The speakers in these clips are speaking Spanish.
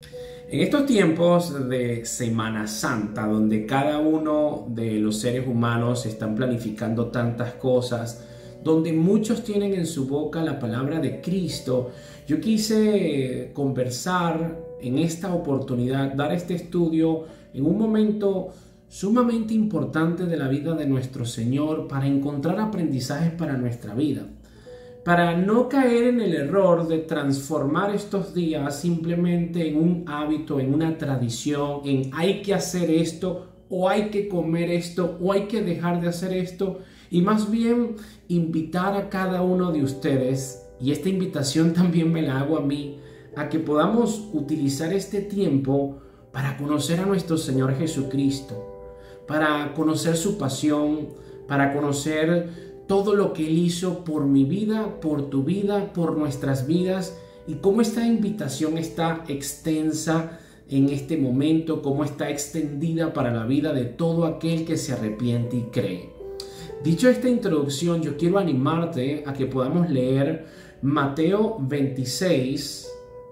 En estos tiempos de Semana Santa, donde cada uno de los seres humanos están planificando tantas cosas, donde muchos tienen en su boca la palabra de Cristo, yo quise conversar en esta oportunidad, dar este estudio en un momento sumamente importante de la vida de nuestro Señor para encontrar aprendizajes para nuestra vida, para no caer en el error de transformar estos días simplemente en un hábito, en una tradición, en hay que hacer esto o hay que comer esto o hay que dejar de hacer esto, y más bien invitar a cada uno de ustedes, y esta invitación también me la hago a mí, a que podamos utilizar este tiempo para conocer a nuestro Señor Jesucristo, para conocer su pasión, para conocer todo lo que Él hizo por mi vida, por tu vida, por nuestras vidas, y cómo esta invitación está extensa en este momento, cómo está extendida para la vida de todo aquel que se arrepiente y cree. Dicho esta introducción, yo quiero animarte a que podamos leer Mateo 26,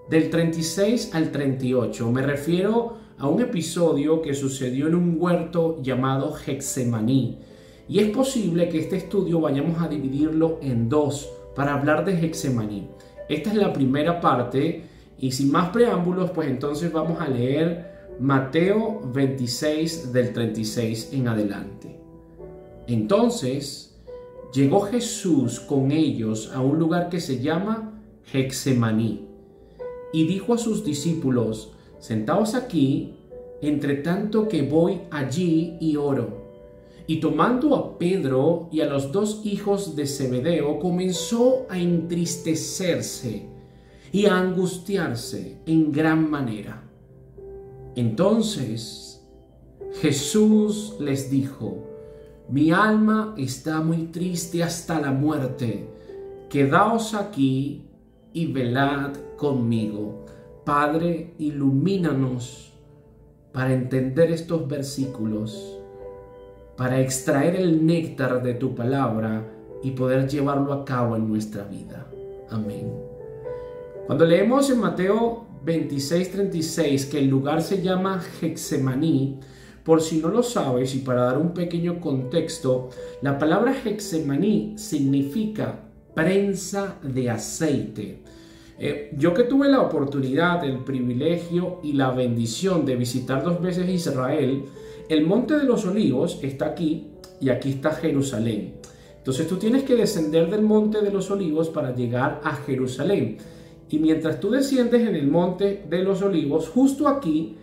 del 36 al 38. Me refiero a un episodio que sucedió en un huerto llamado Getsemaní. Y es posible que este estudio vayamos a dividirlo en dos para hablar de Getsemaní. Esta es la primera parte, y sin más preámbulos, pues entonces vamos a leer Mateo 26 del 36 en adelante. Entonces llegó Jesús con ellos a un lugar que se llama Getsemaní y dijo a sus discípulos: sentaos aquí, entre tanto que voy allí y oro. Y tomando a Pedro y a los dos hijos de Zebedeo, comenzó a entristecerse y a angustiarse en gran manera. Entonces Jesús les dijo: mi alma está muy triste hasta la muerte. Quedaos aquí y velad conmigo. Padre, ilumínanos para entender estos versículos, para extraer el néctar de tu palabra y poder llevarlo a cabo en nuestra vida. Amén. Cuando leemos en Mateo 26:36 que el lugar se llama Getsemaní, por si no lo sabes y para dar un pequeño contexto, la palabra Getsemaní significa prensa de aceite. Yo que tuve la oportunidad, el privilegio y la bendición de visitar 2 veces Israel, el Monte de los Olivos está aquí y aquí está Jerusalén. Entonces tú tienes que descender del Monte de los Olivos para llegar a Jerusalén. Y mientras tú desciendes en el Monte de los Olivos, justo aquí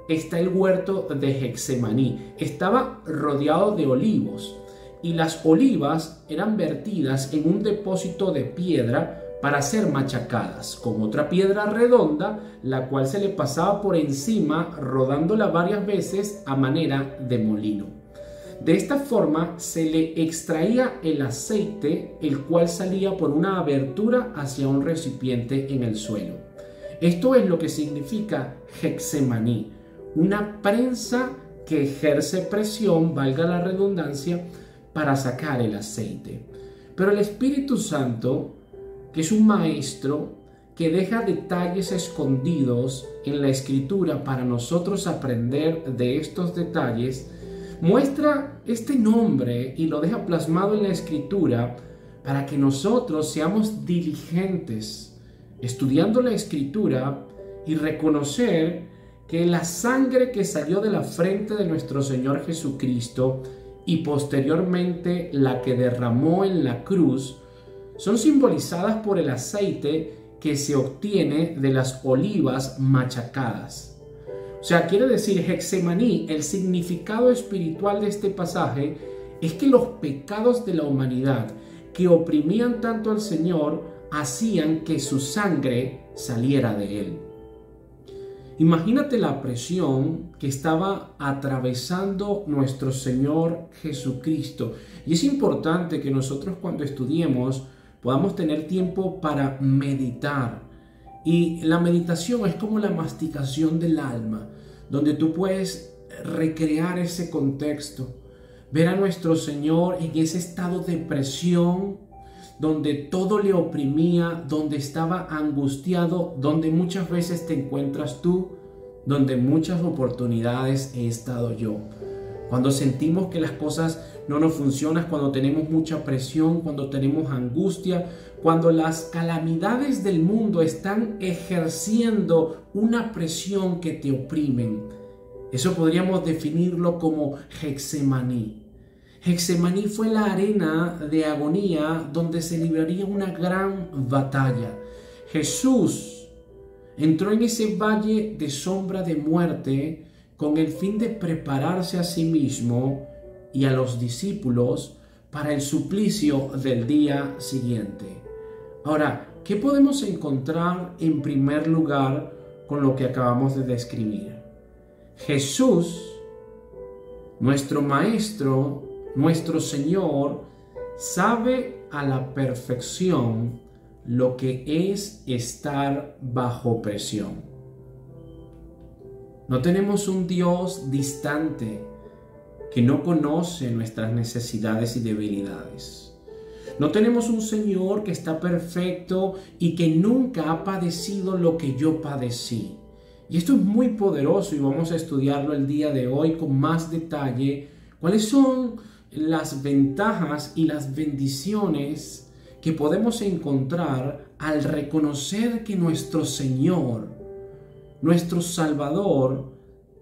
está el huerto de Getsemaní. Estaba rodeado de olivos y las olivas eran vertidas en un depósito de piedra para ser machacadas con otra piedra redonda, la cual se le pasaba por encima rodándola varias veces a manera de molino. De esta forma se le extraía el aceite, el cual salía por una abertura hacia un recipiente en el suelo. Esto es lo que significa Getsemaní, una prensa que ejerce presión, valga la redundancia, para sacar el aceite. Pero el Espíritu Santo, que es un maestro que deja detalles escondidos en la Escritura para nosotros aprender de estos detalles, muestra este nombre y lo deja plasmado en la Escritura para que nosotros seamos diligentes estudiando la Escritura y reconocer que la sangre que salió de la frente de nuestro Señor Jesucristo y posteriormente la que derramó en la cruz son simbolizadas por el aceite que se obtiene de las olivas machacadas. O sea, quiere decir Getsemaní, el significado espiritual de este pasaje es que los pecados de la humanidad que oprimían tanto al Señor hacían que su sangre saliera de Él. Imagínate la presión que estaba atravesando nuestro Señor Jesucristo. Y es importante que nosotros cuando estudiemos podamos tener tiempo para meditar. Y la meditación es como la masticación del alma, donde tú puedes recrear ese contexto, ver a nuestro Señor en ese estado de presión, donde todo le oprimía, donde estaba angustiado, donde muchas veces te encuentras tú, donde muchas oportunidades he estado yo. Cuando sentimos que las cosas no nos funcionan, cuando tenemos mucha presión, cuando tenemos angustia, cuando las calamidades del mundo están ejerciendo una presión que te oprimen. Eso podríamos definirlo como Getsemaní. Getsemaní fue la arena de agonía donde se libraría una gran batalla. Jesús entró en ese valle de sombra de muerte con el fin de prepararse a sí mismo y a los discípulos para el suplicio del día siguiente. Ahora, ¿qué podemos encontrar en primer lugar con lo que acabamos de describir? Jesús, nuestro Maestro, nuestro Señor, sabe a la perfección lo que es estar bajo presión. No tenemos un Dios distante que no conoce nuestras necesidades y debilidades. No tenemos un Señor que está perfecto y que nunca ha padecido lo que yo padecí. Y esto es muy poderoso y vamos a estudiarlo el día de hoy con más detalle. ¿Cuáles son las ventajas y las bendiciones que podemos encontrar al reconocer que nuestro Señor, nuestro Salvador,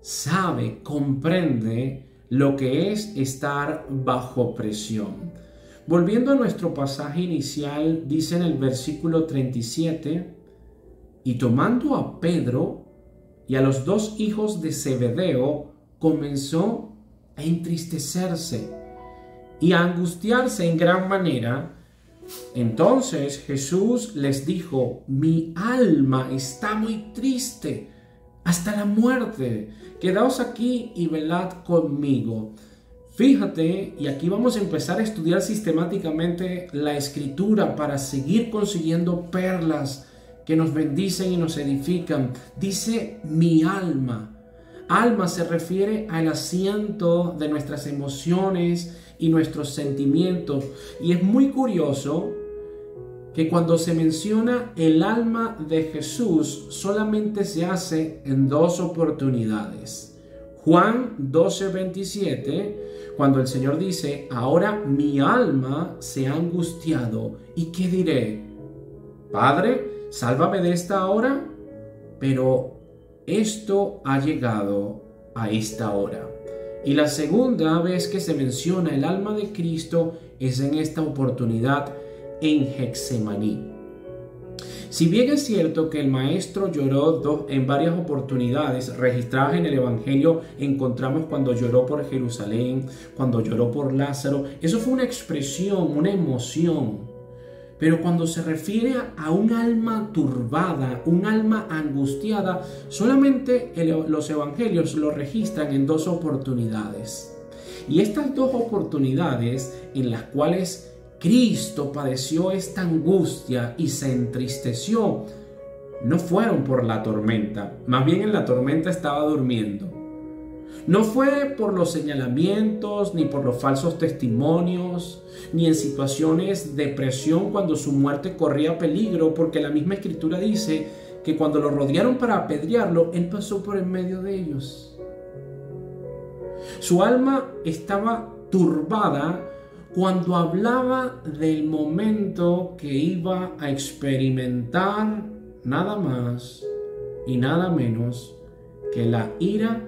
sabe, comprende lo que es estar bajo presión? Volviendo a nuestro pasaje inicial, dice en el versículo 37, y tomando a Pedro y a los dos hijos de Zebedeo, comenzó a entristecerse y a angustiarse en gran manera. Entonces Jesús les dijo: mi alma está muy triste hasta la muerte. Quedaos aquí y velad conmigo. Fíjate, y aquí vamos a empezar a estudiar sistemáticamente la Escritura para seguir consiguiendo perlas que nos bendicen y nos edifican. Dice mi alma. Alma se refiere al asiento de nuestras emociones y nuestros sentimientos. Y es muy curioso que cuando se menciona el alma de Jesús, solamente se hace en dos oportunidades. Juan 12:27, cuando el Señor dice: ahora mi alma se ha angustiado. ¿Y qué diré? Padre, sálvame de esta hora. Pero esto ha llegado a esta hora. Y la segunda vez que se menciona el alma de Cristo es en esta oportunidad en Getsemaní. Si bien es cierto que el Maestro lloró en varias oportunidades registradas en el Evangelio, encontramos cuando lloró por Jerusalén, cuando lloró por Lázaro, eso fue una expresión, una emoción. Pero cuando se refiere a un alma turbada, un alma angustiada, solamente los evangelios lo registran en dos oportunidades. Y estas dos oportunidades en las cuales Cristo padeció esta angustia y se entristeció, no fueron por la tormenta, más bien en la tormenta estaba durmiendo. No fue por los señalamientos, ni por los falsos testimonios, ni en situaciones de presión cuando su muerte corría peligro, porque la misma Escritura dice que cuando lo rodearon para apedrearlo, Él pasó por en medio de ellos. Su alma estaba turbada cuando hablaba del momento que iba a experimentar nada más y nada menos que la ira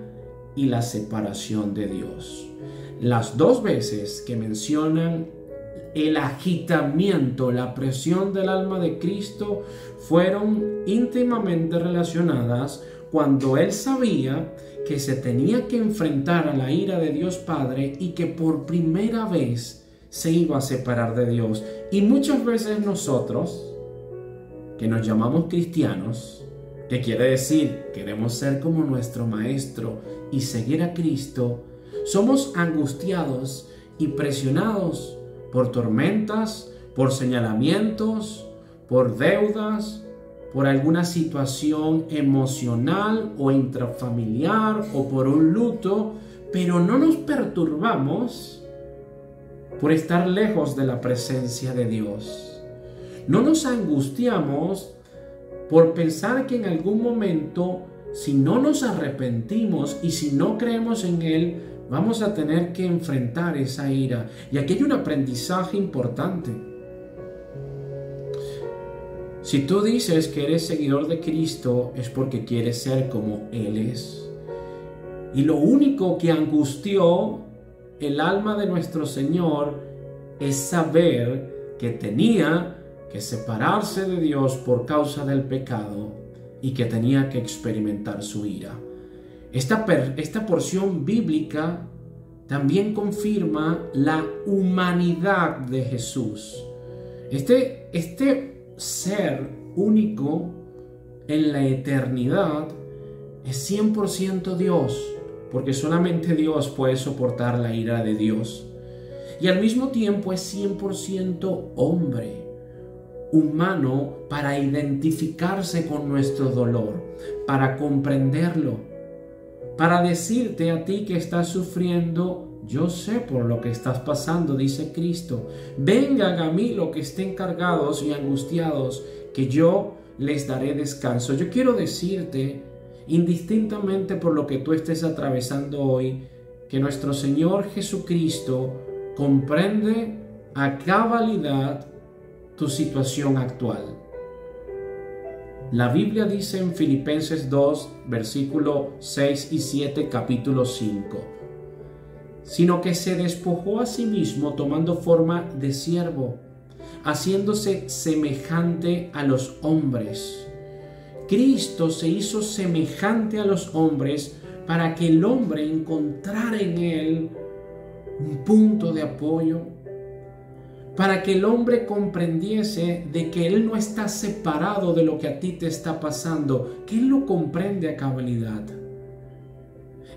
y la separación de Dios. Las dos veces que mencionan el agitamiento, la presión del alma de Cristo, fueron íntimamente relacionadas cuando Él sabía que se tenía que enfrentar a la ira de Dios Padre y que por primera vez se iba a separar de Dios. Y muchas veces nosotros, que nos llamamos cristianos, que quiere decir queremos ser como nuestro Maestro y seguir a Cristo, somos angustiados y presionados por tormentas, por señalamientos, por deudas, por alguna situación emocional o intrafamiliar o por un luto, pero no nos perturbamos por estar lejos de la presencia de Dios. No nos angustiamos por pensar que en algún momento, si no nos arrepentimos y si no creemos en Él, vamos a tener que enfrentar esa ira. Y aquí hay un aprendizaje importante. Si tú dices que eres seguidor de Cristo, es porque quieres ser como Él es. Y lo único que angustió el alma de nuestro Señor es saber que tenía que separarse de Dios por causa del pecado y que tenía que experimentar su ira. Esta porción bíblica también confirma la humanidad de Jesús. Este ser único en la eternidad es 100% Dios, porque solamente Dios puede soportar la ira de Dios. Y al mismo tiempo es 100% hombre, humano, para identificarse con nuestro dolor, para comprenderlo, para decirte a ti que estás sufriendo: yo sé por lo que estás pasando, dice Cristo. Vengan a mí los que estén cargados y angustiados, que yo les daré descanso. Yo quiero decirte, indistintamente por lo que tú estés atravesando hoy, que nuestro Señor Jesucristo comprende a cabalidad tu situación actual. La Biblia dice en Filipenses 2, versículo 6 y 7, capítulo 5, sino que se despojó a sí mismo tomando forma de siervo, haciéndose semejante a los hombres. Cristo se hizo semejante a los hombres para que el hombre encontrara en él un punto de apoyo, para que el hombre comprendiese de que él no está separado de lo que a ti te está pasando, que él lo comprende a cabalidad.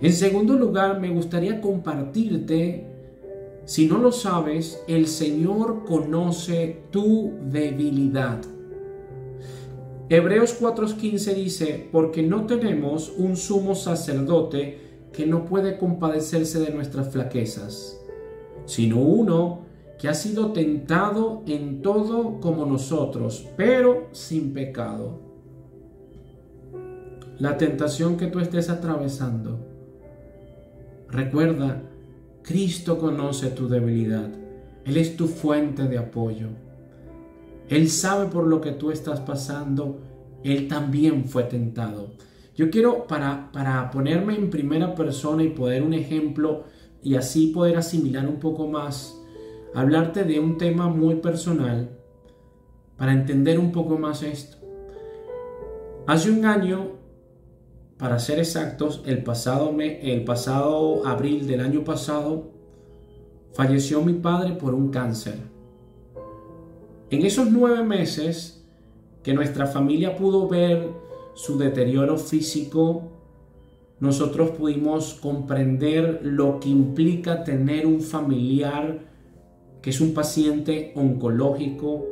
En segundo lugar, me gustaría compartirte, si no lo sabes, el Señor conoce tu debilidad. Hebreos 4:15 dice: porque no tenemos un sumo sacerdote que no puede compadecerse de nuestras flaquezas, sino uno que ha sido tentado en todo como nosotros, pero sin pecado. La tentación que tú estés atravesando, recuerda, Cristo conoce tu debilidad. Él es tu fuente de apoyo. Él sabe por lo que tú estás pasando. Él también fue tentado. Yo quiero, para ponerme en primera persona y poder un ejemplo y así poder asimilar un poco más, hablarte de un tema muy personal para entender un poco más esto. Hace un año, para ser exactos, el pasado abril del año pasado, falleció mi padre por un cáncer. En esos 9 meses que nuestra familia pudo ver su deterioro físico, nosotros pudimos comprender lo que implica tener un familiar que es un paciente oncológico.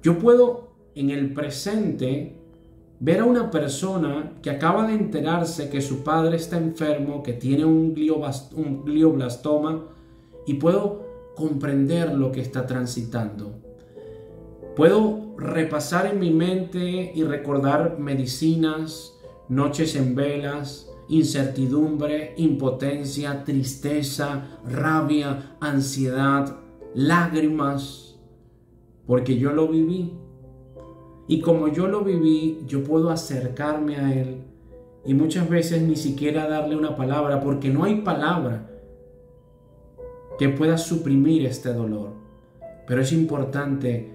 Yo puedo en el presente ver a una persona que acaba de enterarse que su padre está enfermo, que tiene un glioblastoma, y puedo comprender lo que está transitando. Puedo repasar en mi mente y recordar medicinas, noches en velas, incertidumbre, impotencia, tristeza, rabia, ansiedad, lágrimas, porque yo lo viví. Y como yo lo viví, yo puedo acercarme a Él y muchas veces ni siquiera darle una palabra, porque no hay palabra que pueda suprimir este dolor. Pero es importante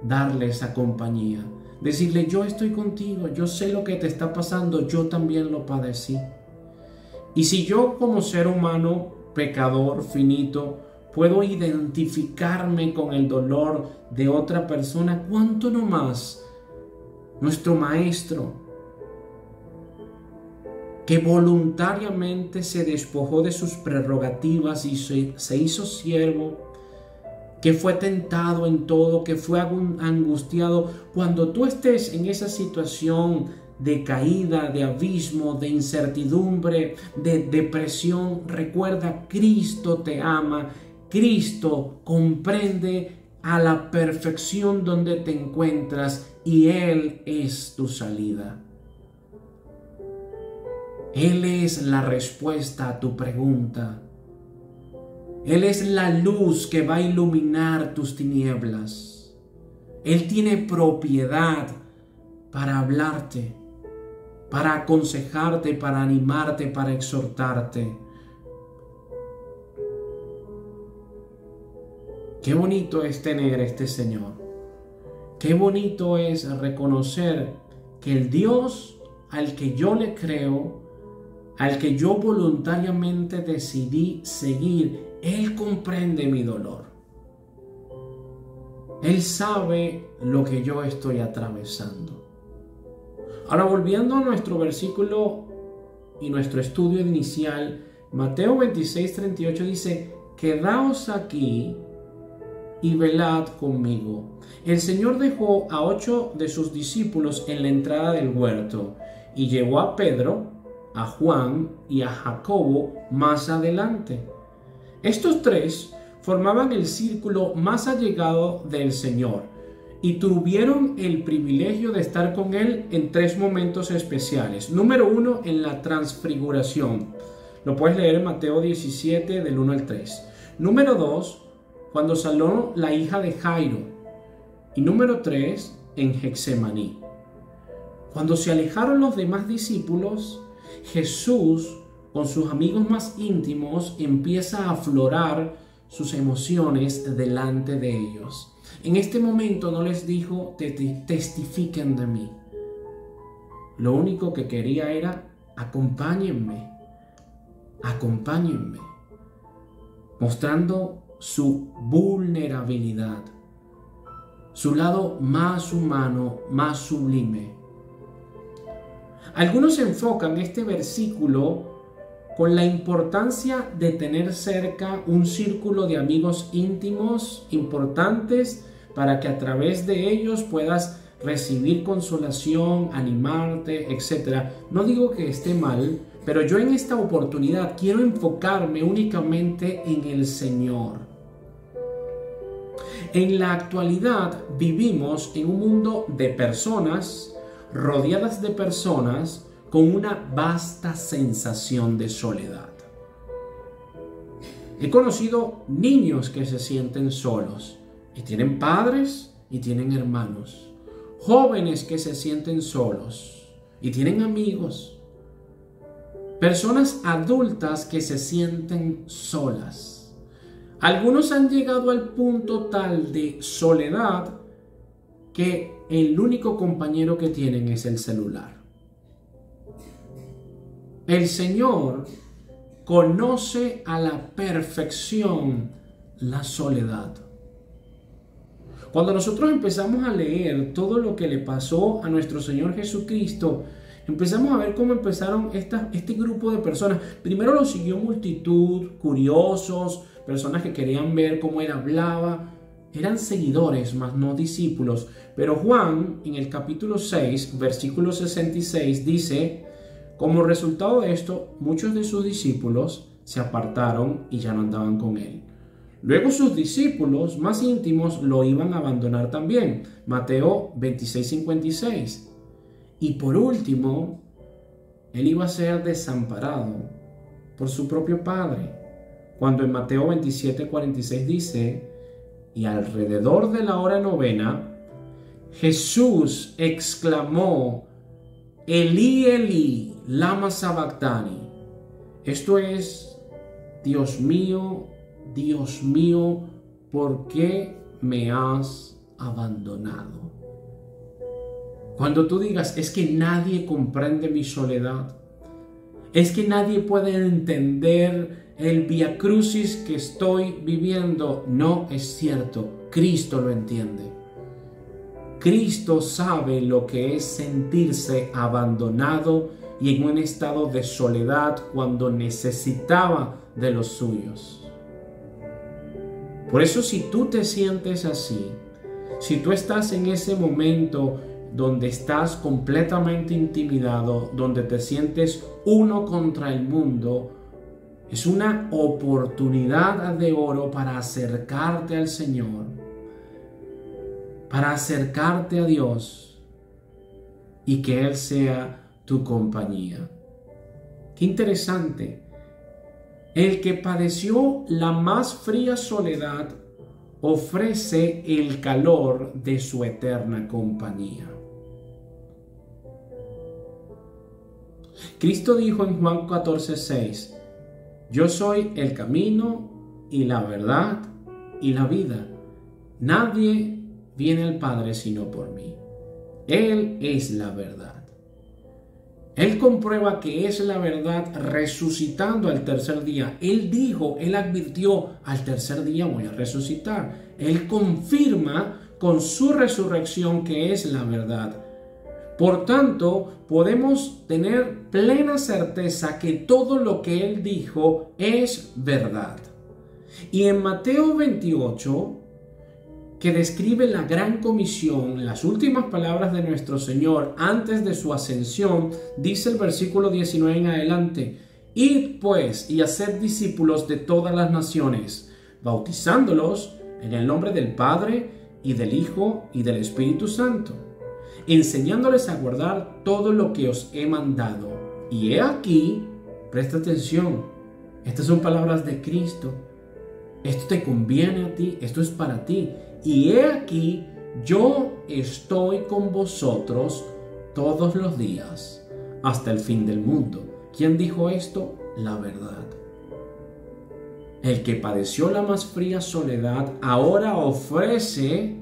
darle esa compañía, decirle: yo estoy contigo, yo sé lo que te está pasando, yo también lo padecí. Y si yo como ser humano, pecador, finito, puedo identificarme con el dolor de otra persona, ¿cuánto no más nuestro Maestro, que voluntariamente se despojó de sus prerrogativas y se hizo siervo, que fue tentado en todo, que fue angustiado? Cuando tú estés en esa situación de caída, de abismo, de incertidumbre, de depresión, recuerda, Cristo te ama, Cristo comprende a la perfección donde te encuentras y Él es tu salida. Él es la respuesta a tu pregunta. Él es la luz que va a iluminar tus tinieblas. Él tiene propiedad para hablarte, para aconsejarte, para animarte, para exhortarte. Qué bonito es tener este Señor. Qué bonito es reconocer que el Dios al que yo le creo, al que yo voluntariamente decidí seguir, Él comprende mi dolor. Él sabe lo que yo estoy atravesando. Ahora, volviendo a nuestro versículo y nuestro estudio inicial, Mateo 26:38 dice: quedaos aquí y velad conmigo. El Señor dejó a 8 de sus discípulos en la entrada del huerto y llevó a Pedro, a Juan y a Jacobo más adelante. Estos 3 formaban el círculo más allegado del Señor y tuvieron el privilegio de estar con Él en 3 momentos especiales. Número 1, en la transfiguración. Lo puedes leer en Mateo 17, del 1 al 3. Número 2, cuando salió la hija de Jairo. Y número 3, en Getsemaní. Cuando se alejaron los demás discípulos, Jesús, con sus amigos más íntimos, empieza a aflorar sus emociones delante de ellos. En este momento no les dijo: testifiquen de mí. Lo único que quería era: acompáñenme, acompáñenme, mostrando su vulnerabilidad, su lado más humano, más sublime. Algunos enfocan este versículo con la importancia de tener cerca un círculo de amigos íntimos importantes para que a través de ellos puedas recibir consolación, animarte, etc. No digo que esté mal, pero yo en esta oportunidad quiero enfocarme únicamente en el Señor. En la actualidad vivimos en un mundo de personas, rodeadas de personas, con una vasta sensación de soledad. He conocido niños que se sienten solos y tienen padres y tienen hermanos. Jóvenes que se sienten solos y tienen amigos. Personas adultas que se sienten solas. Algunos han llegado al punto tal de soledad que el único compañero que tienen es el celular. El Señor conoce a la perfección la soledad. Cuando nosotros empezamos a leer todo lo que le pasó a nuestro Señor Jesucristo, empezamos a ver cómo empezaron este grupo de personas. Primero lo siguió multitud, curiosos, personas que querían ver cómo Él hablaba. Eran seguidores, mas no discípulos. Pero Juan, en el capítulo 6, versículo 66, dice: como resultado de esto, muchos de sus discípulos se apartaron y ya no andaban con Él. Luego sus discípulos más íntimos lo iban a abandonar también. Mateo 26:56. Y por último, Él iba a ser desamparado por su propio Padre. Cuando en Mateo 27:46 dice: y alrededor de la hora 9, Jesús exclamó: Elí, Elí, lama sabactani. Esto es: Dios mío, ¿por qué me has abandonado? Cuando tú digas: es que nadie comprende mi soledad, es que nadie puede entender el viacrucis que estoy viviendo, no es cierto. Cristo lo entiende. Cristo sabe lo que es sentirse abandonado y en un estado de soledad cuando necesitaba de los suyos. Por eso, si tú te sientes así, si tú estás en ese momento donde estás completamente intimidado, donde te sientes uno contra el mundo, es una oportunidad de oro para acercarte al Señor para acercarte a Dios y que Él sea tu compañía. Qué interesante. El que padeció la más fría soledad ofrece el calor de su eterna compañía. Cristo dijo en Juan 14:6, yo soy el camino y la verdad y la vida. Nadie viene al Padre sino por mí. Él es la verdad. Él comprueba que es la verdad resucitando al tercer día. Él dijo, Él advirtió, al tercer día voy a resucitar. Él confirma con su resurrección que es la verdad. Por tanto, podemos tener plena certeza que todo lo que Él dijo es verdad. Y en Mateo 28, que describe la gran comisión, las últimas palabras de nuestro Señor antes de su ascensión, dice el versículo 19 en adelante, id pues y haced discípulos de todas las naciones, bautizándolos en el nombre del Padre y del Hijo y del Espíritu Santo, enseñándoles a guardar todo lo que os he mandado. Y he aquí, presta atención, estas son palabras de Cristo, esto te conviene a ti, esto es para ti. Y he aquí, yo estoy con vosotros todos los días, hasta el fin del mundo. ¿Quién dijo esto? La verdad. El que padeció la más fría soledad, ahora ofrece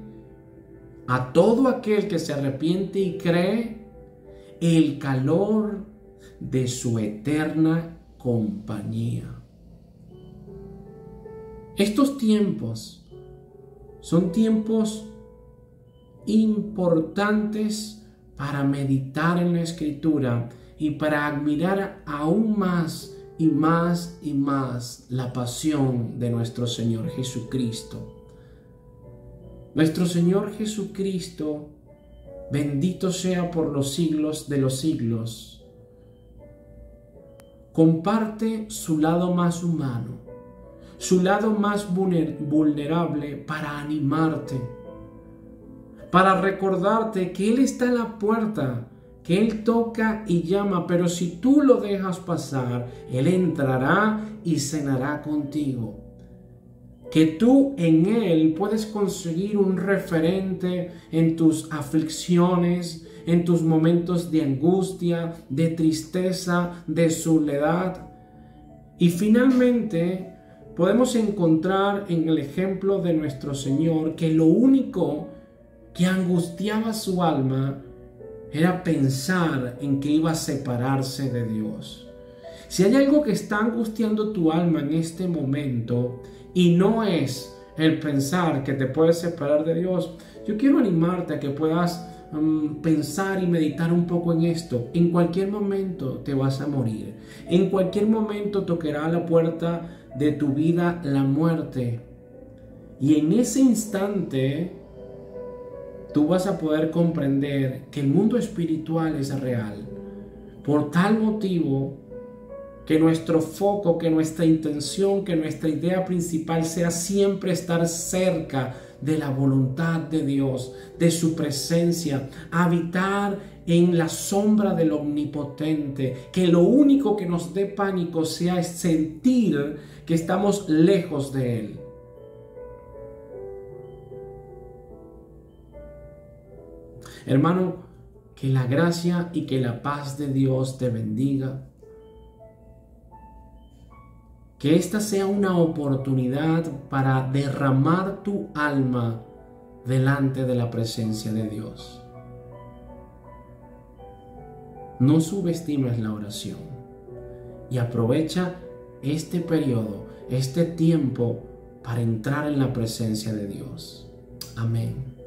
a todo aquel que se arrepiente y cree el calor de su eterna compañía. Estos tiempos son tiempos importantes para meditar en la Escritura y para admirar aún más y más y más la pasión de nuestro Señor Jesucristo. Nuestro Señor Jesucristo, bendito sea por los siglos de los siglos, comparte su lado más humano, su lado más vulnerable para animarte, para recordarte que Él está a la puerta, que Él toca y llama, pero si tú lo dejas pasar, Él entrará y cenará contigo. Que tú en Él puedes conseguir un referente en tus aflicciones, en tus momentos de angustia, de tristeza, de soledad. Y finalmente podemos encontrar en el ejemplo de nuestro Señor que lo único que angustiaba su alma era pensar en que iba a separarse de Dios. Si hay algo que está angustiando tu alma en este momento y no es el pensar que te puedes separar de Dios, yo quiero animarte a que puedas pensar y meditar un poco en esto. En cualquier momento te vas a morir. En cualquier momento tocará la puerta de tu vida la muerte. Y en ese instante tú vas a poder comprender que el mundo espiritual es real. Por tal motivo, que nuestro foco, que nuestra intención, que nuestra idea principal sea siempre estar cerca de la voluntad de Dios, de su presencia, habitar en la sombra del Omnipotente, que lo único que nos dé pánico sea sentir que estamos lejos de Él. Hermano, que la gracia y que la paz de Dios te bendiga. Que esta sea una oportunidad para derramar tu alma delante de la presencia de Dios. No subestimes la oración y aprovecha este periodo, este tiempo para entrar en la presencia de Dios. Amén.